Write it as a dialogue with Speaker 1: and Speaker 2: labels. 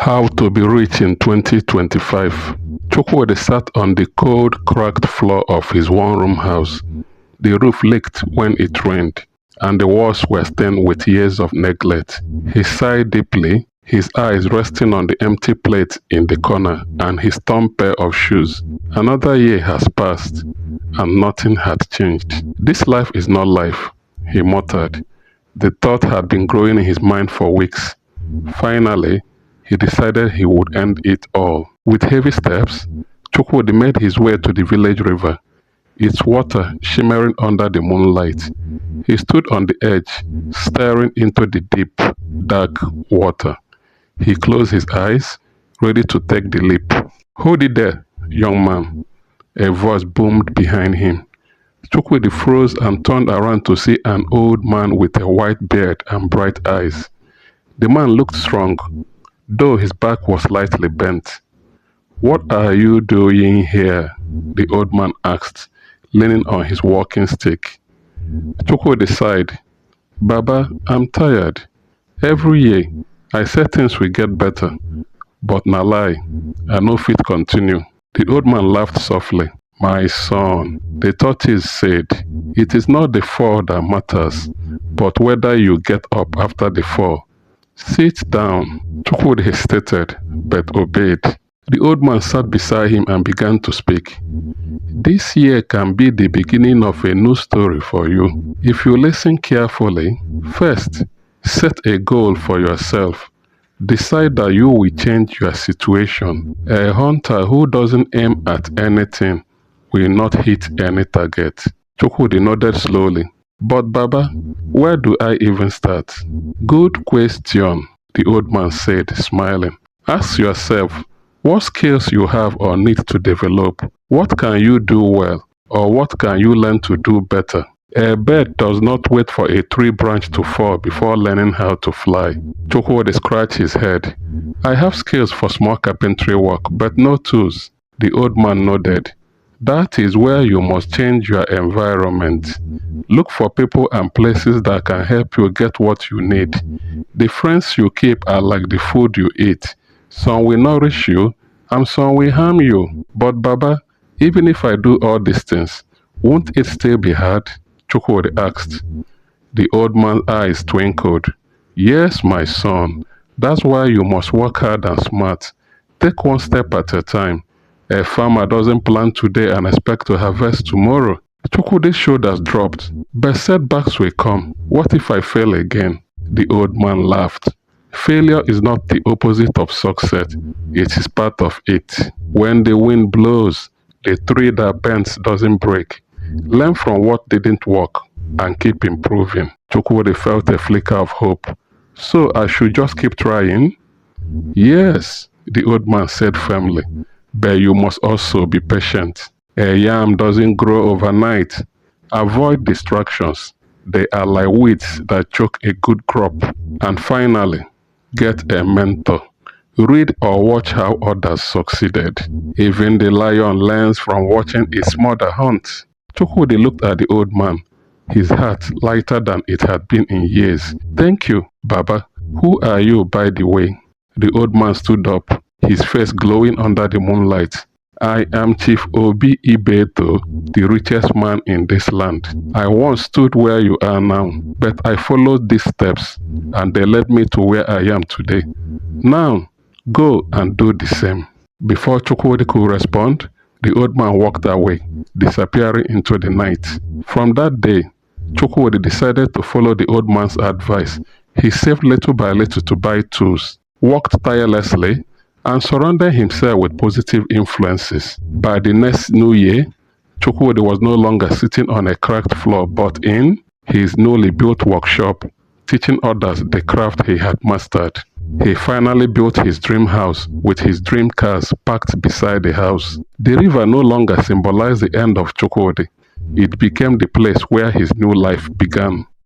Speaker 1: How to be rich in 2025. Chukwudi sat on the cold, cracked floor of his one-room house. The roof leaked when it rained, and the walls were stained with years of neglect. He sighed deeply, his eyes resting on the empty plate in the corner and his torn pair of shoes. Another year has passed, and nothing had changed. This life is not life, he muttered. The thought had been growing in his mind for weeks. Finally, he decided he would end it all. With heavy steps, Chukwudi made his way to the village river, its water shimmering under the moonlight. He stood on the edge, staring into the deep, dark water. He closed his eyes, ready to take the leap. "Hold it there, young man," a voice boomed behind him. Chukwudi froze and turned around to see an old man with a white beard and bright eyes. The man looked strong, though his back was slightly bent. "What are you doing here?" the old man asked, leaning on his walking stick. Chukwudi sighed. "Baba, I'm tired. Every year, I say things will get better, but na lie, I no fit continue." The old man laughed softly. "My son," the tortoise said, "it is not the fall that matters, but whether you get up after the fall. Sit down." Chukwudi hesitated, but obeyed. The old man sat beside him and began to speak. "This year can be the beginning of a new story for you. If you listen carefully, first, set a goal for yourself. Decide that you will change your situation. A hunter who doesn't aim at anything will not hit any target." Chukwudi nodded slowly. "But Baba, where do I even start?" "Good question," the old man said, smiling. "Ask yourself what skills you have or need to develop. What can you do well, or what can you learn to do better? A bird does not wait for a tree branch to fall before learning how to fly." Chukwudi scratched his head. "I have skills for small carpentry work, but no tools." The old man nodded. "That is where you must change your environment. Look for people and places that can help you get what you need. The friends you keep are like the food you eat. Some will nourish you, and some will harm you." "But Baba, even if I do all these things, won't it still be hard?" Chukwudi asked. The old man's eyes twinkled. "Yes, my son. That's why you must work hard and smart. Take one step at a time. A farmer doesn't plant today and expect to harvest tomorrow." Chukwudi's shoulders dropped. "But setbacks will come. What if I fail again?" The old man laughed. "Failure is not the opposite of success. It is part of it. When the wind blows, the tree that bends doesn't break. Learn from what didn't work and keep improving." Chukwudi felt a flicker of hope. "So I should just keep trying?" "Yes," the old man said firmly. "But you must also be patient. A yam doesn't grow overnight. Avoid distractions. They are like weeds that choke a good crop. And finally, get a mentor. Read or watch how others succeeded. Even the lion learns from watching its mother hunt." Chukwudi looked at the old man, his heart lighter than it had been in years. "Thank you, Baba. Who are you, by the way?" The old man stood up, his face glowing under the moonlight. "I am Chief Obi Ibeto, the richest man in this land. I once stood where you are now, but I followed these steps, and they led me to where I am today. Now, go and do the same." Before Chukwudi could respond, the old man walked away, disappearing into the night. From that day, Chukwudi decided to follow the old man's advice. He saved little by little to buy tools, worked tirelessly, and surrounded himself with positive influences. By the next new year, Chukwudi was no longer sitting on a cracked floor but in his newly built workshop, teaching others the craft he had mastered. He finally built his dream house with his dream cars parked beside the house. The river no longer symbolized the end of Chukwudi. It became the place where his new life began.